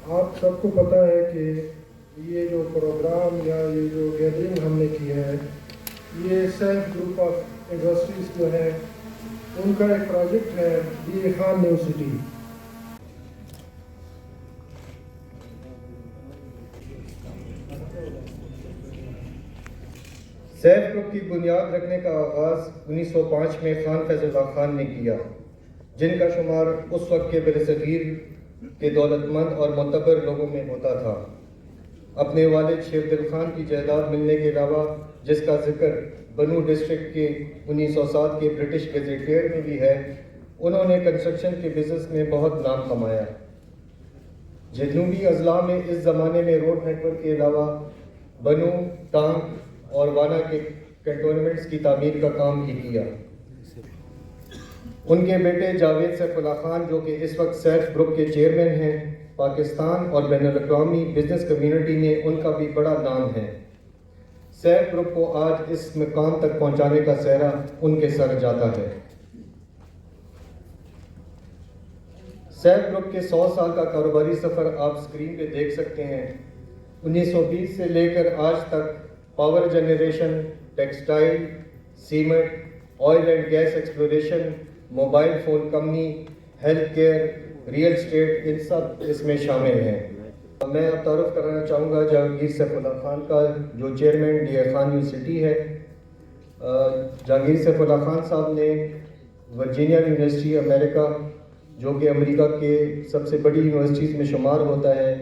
آپ سب کو پتہ ہے کہ یہ جو پروگرام یا یہ جو گیدرنگ ہم نے کی ہے، یہ سیلف گروپ آف انڈسٹریز جو ہے ان کا ایک پروجیکٹ ہے، B A Khan new city. Self group کی بنیاد رکھنے کا آغاز 1905 میں خان فیض اللہ خان نے کیا، جن کا شمار اس وقت کے برصغیر کے دولت مند اور معتبر لوگوں میں ہوتا تھا۔ اپنے والد شیر دل خان کی جائیداد ملنے کے علاوہ، جس کا ذکر بنو ڈسٹرکٹ کے 1907 کے برٹش گیزیٹیئر میں بھی ہے، انہوں نے کنسٹرکشن کے بزنس میں بہت نام کمایا۔ جنوبی اضلاع میں اس زمانے میں روڈ نیٹ ورک کے علاوہ بنو، ٹانک اور وانا کے کنٹونمنٹس کی تعمیر کا کام بھی کیا۔ ان کے بیٹے جاوید سیف اللہ خان، جو کہ اس وقت سیلف گروپ کے چیئرمین ہیں، پاکستان اور بین الاقوامی بزنس کمیونٹی میں ان کا بھی بڑا نام ہے۔ سیلف گروپ کو آج اس مقام تک پہنچانے کا سہرا ان کے سر جاتا ہے۔ سیلف گروپ کے 100 سال کا کاروباری سفر آپ اسکرین پہ دیکھ سکتے ہیں۔ 1920 سے لے کر آج تک power generation, textile, cement, oil and gas exploration, mobile phone company, health care, real estate, ان سب اس میں شامل ہیں۔ میں اب تعارف کرانا چاہوں گا جہانگیر سیف اللہ خان کا، جو chairman B A Khan university ہے۔ جہانگیر سیف اللہ خان صاحب نے ورجینیا یونیورسٹی امریکہ، جو کہ امریکہ کے سب سے بڑی یونیورسٹیز میں شمار ہوتا ہے،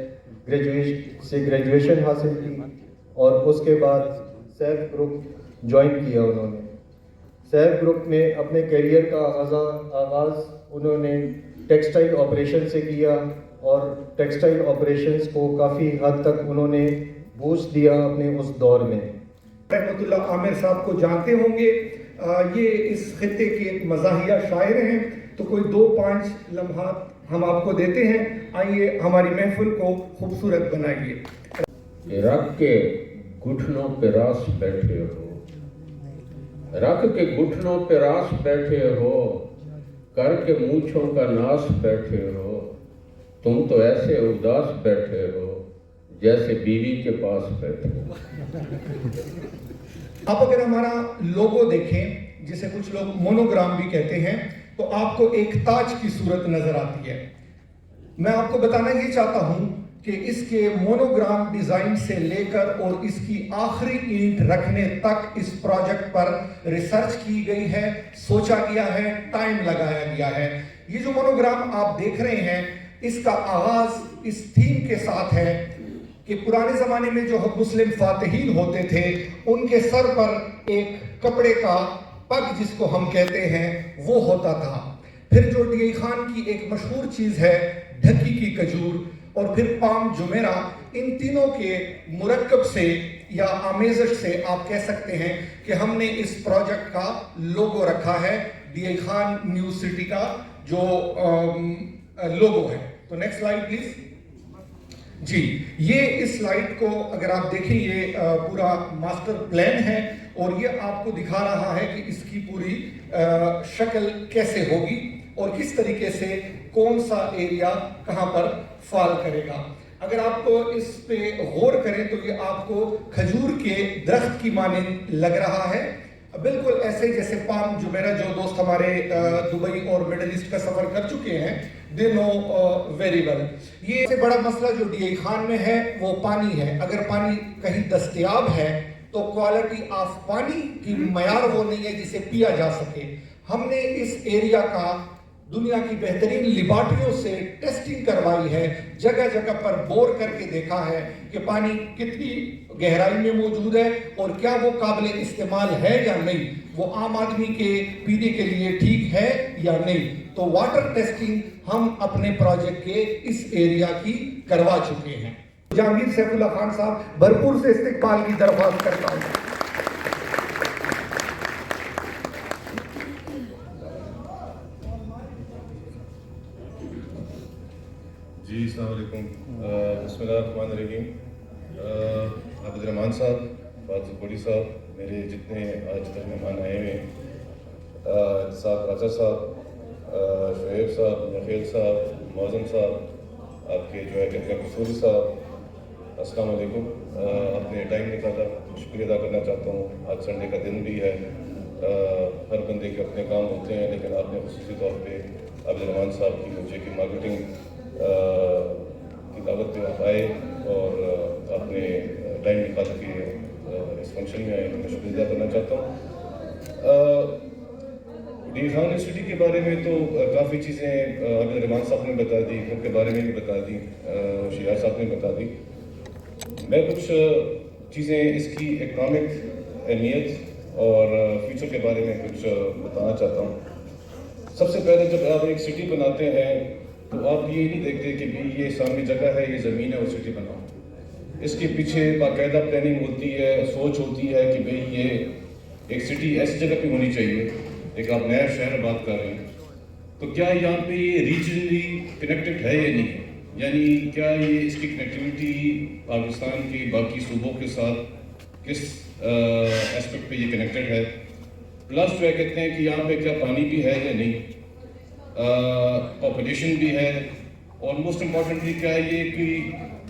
گریجویشن حاصل کی، اور اس کے بعد سیلف گروپ جوائن کیا انہوں نے۔ سیلف گروپ میں اپنے کیریئر کا آغاز انہوں نے ٹیکسٹائل آپریشن سے کیا، اور ٹیکسٹائل آپریشنز کو کافی حد تک انہوں نے بوسٹ دیا اپنے اس دور میں۔ رحمت اللہ عامر صاحب کو جانتے ہوں گے، یہ اس خطے کے ایک مزاحیہ شاعر ہیں، تو کوئی 2-5 لمحات ہم آپ کو دیتے ہیں، آئیے ہماری محفل کو خوبصورت بنائیے۔ رکھ کے گھٹنوں پہ راس بیٹھے ہو، رکھ کے گھٹنوں پہ راس بیٹھے ہو، کر کے مونچھوں کا ناس بیٹھے ہو، تم تو ایسے اداس بیٹھے ہو جیسے بیوی کے پاس بیٹھے ہو۔ آپ اگر ہمارا لوگو دیکھیں، جسے کچھ لوگ مونوگرام بھی کہتے ہیں، تو آپ کو ایک تاج کی صورت نظر آتی ہے۔ میں آپ کو بتانا یہ چاہتا ہوں کہ اس کے مونوگرام ڈیزائن سے لے کر اور اس کی آخری اینٹ رکھنے تک اس پروجیکٹ پر ریسرچ کی گئی ہے، سوچا گیا ہے، ٹائم لگایا گیا ہے۔ یہ جو مونوگرام آپ دیکھ رہے ہیں، اس کا آغاز اس تھیم کے ساتھ ہے کہ پرانے زمانے میں جو مسلم فاتحین ہوتے تھے، ان کے سر پر ایک کپڑے کا پگ جس کو ہم کہتے ہیں وہ ہوتا تھا۔ پھر جو ڈی اے خان کی ایک مشہور چیز ہے ڈھکی کی کھجور، اور پھر پام جمیرہ، ان تینوں کے مرکب سے یا آمیزش سے آپ کہہ سکتے ہیں کہ ہم نے اس پروجیکٹ کا لوگو رکھا ہے، D A Khan new city کا جو لوگو ہے۔ تو نیکسٹ سلائیڈ پلیز۔ جی، یہ اس سلائیڈ کو اگر آپ دیکھیں، یہ پورا ماسٹر پلان ہے، اور یہ آپ کو دکھا رہا ہے کہ اس کی پوری شکل کیسے ہوگی اور کس طریقے سے کون سا ایریا کہاں پر فال کرے گا۔ اگر آپ اس پہ غور کریں تو یہ آپ کو کھجور کے درخت کی مانند لگ رہا ہے، بالکل ایسے جیسے پام جمیرہ۔ جو دوست ہمارے دبئی اور میڈل ایسٹ کا سفر کر چکے ہیں، دے نو ویری ویل۔ یہ سے بڑا مسئلہ جو ڈی اے خان میں ہے وہ پانی ہے۔ اگر پانی کہیں دستیاب ہے تو کوالٹی آف پانی کی معیار وہ نہیں ہے جسے پیا جا سکے۔ ہم نے اس ایریا کا دنیا کی بہترین لیبارٹریوں سے ٹیسٹنگ کروائی ہے، جگہ جگہ پر بور کر کے دیکھا ہے کہ پانی کتنی گہرائی میں موجود ہے اور کیا وہ قابل استعمال ہے یا نہیں، وہ عام آدمی کے پینے کے لیے ٹھیک ہے یا نہیں۔ تو واٹر ٹیسٹنگ ہم اپنے پروجیکٹ کے اس ایریا کی کروا چکے ہیں۔ جہانگیر سیف اللہ خان صاحب، بھرپور سے استقبال کی درخواست کرتا ہوں۔ جی السلام علیکم، بسم اللہ الرحمن الرحیم۔ عابد الرحمان صاحب، فاضل کوڑی صاحب، میرے جتنے آج تک مہمان آئے ہوئے ہیں، صاحب راجہ صاحب، شعیب صاحب، نخیل صاحب، معظم صاحب، آپ کے جو ہے کیپٹن قصوری صاحب، السلام علیکم. آپ نے ٹائم نکالا، شکریہ ادا کرنا چاہتا ہوں. آج سنڈے کا دن بھی ہے، ہر بندے کے اپنے کام ہوتے ہیں، لیکن آپ نے خصوصی طور پہ عبدالرحمان صاحب کی مجھے کی مارکیٹنگ کی دعوت پہ آپ آئے اور آپ نے ٹائم نکال کے اس فنکشن میں آئے، میں شکریہ ادا کرنا چاہتا ہوں. ڈی خان یونیورسٹی کے بارے میں تو کافی چیزیں عبدالرحمان صاحب نے بتا دی، ان کے بارے میں بھی بتا دی، شیعہ صاحب نے بتا دی. میں کچھ چیزیں اس کی اکنامک اہمیت اور فیوچر کے بارے میں کچھ بتانا چاہتا ہوں. سب سے پہلے جب آپ ایک سٹی بناتے ہیں تو آپ یہ نہیں دیکھتے کہ بھی یہ سامنے جگہ ہے، یہ زمین ہے اور سٹی بناؤ. اس کے پیچھے باقاعدہ پلاننگ ہوتی ہے، سوچ ہوتی ہے کہ بھئی یہ ایک سٹی ایسی جگہ پہ ہونی چاہیے. ایک آپ نیا شہر بات کر رہے ہیں تو کیا یہاں پہ یہ ریجنلی کنیکٹڈ ہے یا نہیں، یعنی کیا یہ اس کی کنیکٹیوٹی پاکستان کے باقی صوبوں کے ساتھ کس اسپیکٹ پہ یہ کنیکٹڈ ہے. پلس جو ہے کہتے ہیں کہ یہاں پہ کیا پانی بھی ہے یا نہیں، پاپولیشن بھی ہے، اور موسٹ امپورٹنٹلی کیا یہ کہ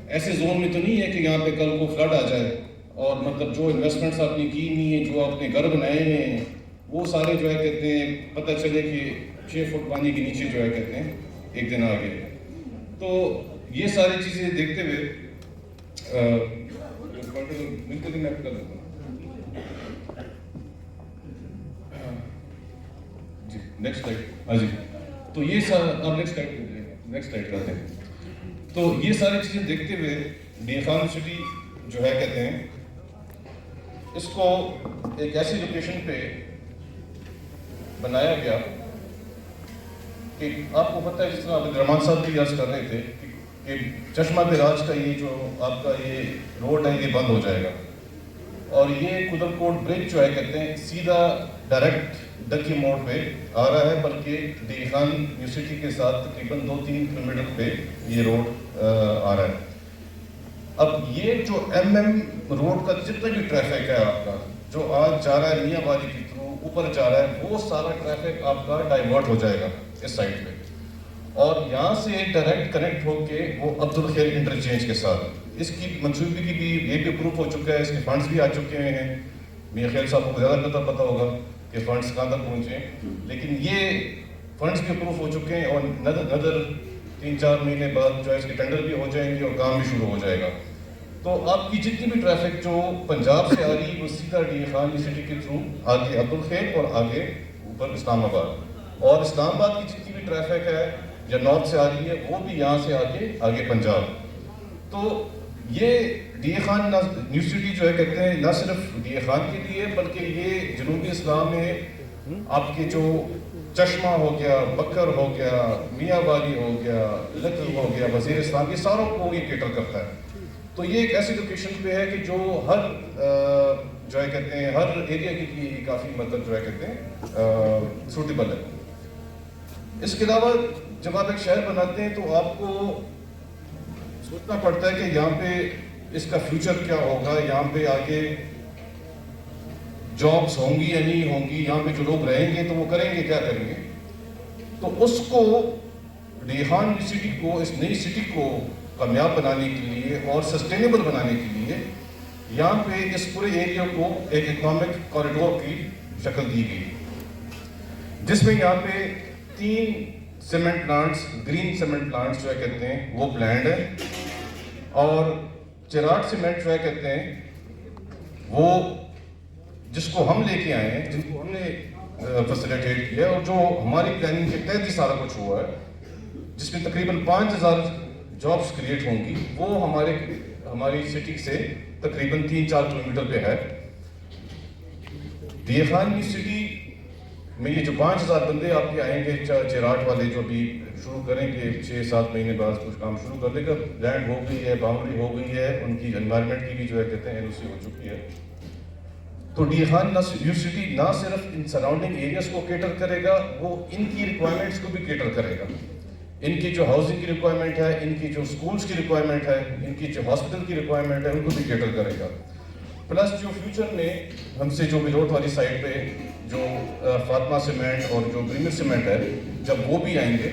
ایسے زون میں تو نہیں ہے کہ یہاں پہ کل کو فلڈ آ جائے اور مطلب جو انویسٹمنٹس آپ نے کی نہیں ہیں، جو آپ نے گھر بنائے ہوئے ہیں، وہ سارے جو ہے کہتے ہیں پتہ چلے کہ 6 فٹ پانی کے نیچے جو ہے کہتے ہیں ایک دن آ گئے. تو یہ ساری چیزیں دیکھتے ہوئے جی نیکسٹ سلائڈ. ہاں جی، تو یہ آپ نیکسٹ سلائڈ کرتے ہیں. تو یہ ساری چیزیں دیکھتے ہوئے ڈی خان یونیورسٹی جو ہے کہتے ہیں اس کو ایک ایسی لوکیشن پہ بنایا گیا کہ آپ کو پتہ ہے جس طرح عبدالرحمان صاحب بھی عرض کر رہے تھے کہ چشمہ براج کا یہ جو آپ کا یہ روڈ ہے یہ بند ہو جائے گا، اور یہ کدر کوٹ برج جو ہے کہتے ہیں سیدھا ڈائریکٹ ڈکی موڑ پہ آ رہا ہے، بلکہ ڈی خان یونیورسٹی کے ساتھ تقریباً 2-3 کلومیٹر پہ یہ روڈ آ رہا ہے. اب یہ جو روڈ کا جتنا بھی ٹریفک ہے آپ کا جو آج جا رہا ہے میاں والی کی تھرو اوپر جا رہا ہے، وہ سارا ٹریفک آپ کا ڈائیورٹ ہو جائے گا اس سائڈ پہ، اور یہاں سے ڈائریکٹ کنیکٹ ہو کے وہ عبدالخیر انٹرچینج کے ساتھ اس کی منصوبے کی بھی یہ بھی اپروو ہو چکا ہے، اس کے فنڈز بھی آ چکے ہیں. میاں خیل صاحب کو زیادہ پتہ ہوگا کہ فنڈز کہاں تک پہنچے، لیکن یہ فنڈز بھی اپروو ہو چکے ہیں، اور ندر 3-4 مہینے بعد جو ہے اس کے ٹینڈر بھی ہو جائیں گے اور کام بھی شروع ہو جائے گا. تو آپ کی جتنی بھی ٹریفک جو پنجاب سے آ رہی ہے وہ سیدھا ڈی خان یونیورسٹی کے تھرو آگے عبدالخیر اور آگے اوپر اسلام آباد، اور اسلام آباد کی جتنی بھی ٹریفک ہے یا نارتھ سے آ رہی ہے وہ بھی یہاں سے آگے پنجاب. تو یہ ڈی خان یونیورسٹی جو ہے کہتے ہیں نہ صرف ڈی خان کے لیے بلکہ یہ جنوبی اسلام میں آپ کے جو چشمہ ہو گیا، بکر ہو گیا، میاں والی ہو گیا، لکی ہو گیا، وزیر اسلام، یہ ساروں کو یہ کیٹر کرتا ہے. تو یہ ایک ایسی لوکیشن پہ ہے کہ جو ہر جو ہے کہتے ہیں ہر ایریا کے لیے کافی مطلب جو ہے کہتے ہیں سوٹیبل ہے. اس کے علاوہ جب آپ ایک شہر بناتے ہیں تو آپ کو سوچنا پڑتا ہے کہ یہاں پہ اس کا فیوچر کیا ہوگا، یہاں پہ آگے جابس ہوں گی یا نہیں ہوں گی، یہاں پہ جو لوگ رہیں گے تو وہ کریں گے کیا کریں گے. تو اس کو ڈی خان یونیورسٹی کو اس نئی سٹی کو کامیاب بنانے کے لیے اور سسٹینیبل بنانے کے لیے یہاں پہ اس پورے ایریا کو ایک اکنامک کوریڈور کی شکل دی گئی، جس میں یہاں پہ 3 cement plants, green cement plants جو ہے کہتے ہیں وہ پلانڈ ہے، اور چراٹ سیمنٹ جو ہے کہتے ہیں وہ جس کو ہم لے کے آئے ہیں، جن کو ہم نے فیسیلیٹیٹ کیا اور جو ہماری پلاننگ کے تحت ہی سارا کچھ ہوا ہے، جس میں تقریباً 5000 جابس کریٹ ہوں گی، وہ ہماری سٹی سے تقریباً 3-4 کلومیٹر پہ ہے. ڈی خان یونیورسٹی میں یہ جو 5000 بندے آپ کے آئیں گے، چراٹ والے جو بھی شروع کریں گے 6-7 مہینے بعد کچھ کام شروع کر دے گا، لینڈ ہو گئی ہے، باؤنڈری ہو گئی ہے، ان کی انوائرمنٹ کی بھی جو ہے کہتے ہیں NOC ہو چکی ہے. تو ڈی خان یونیورسٹی نہ صرف ان سراؤنڈنگ ایریاز کو کیٹر کرے گا، وہ ان کی ریکوائرمنٹس کو بھی کیٹر کرے گا. ان کی جو ہاؤسنگ کی ریکوائرمنٹ ہے، ان کی جو اسکولس کی ریکوائرمنٹ ہے، ان کی جو ہاسپٹل کی ریکوائرمنٹ ہے، ان کو بھی کیٹر کرے گا. پلس جو فیوچر میں ہم سے جو ملوٹ والی سائڈ پہ جو فاطمہ سیمنٹ اور جو پریمیر سیمنٹ ہے، جب وہ بھی آئیں گے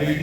IT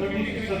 30%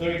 30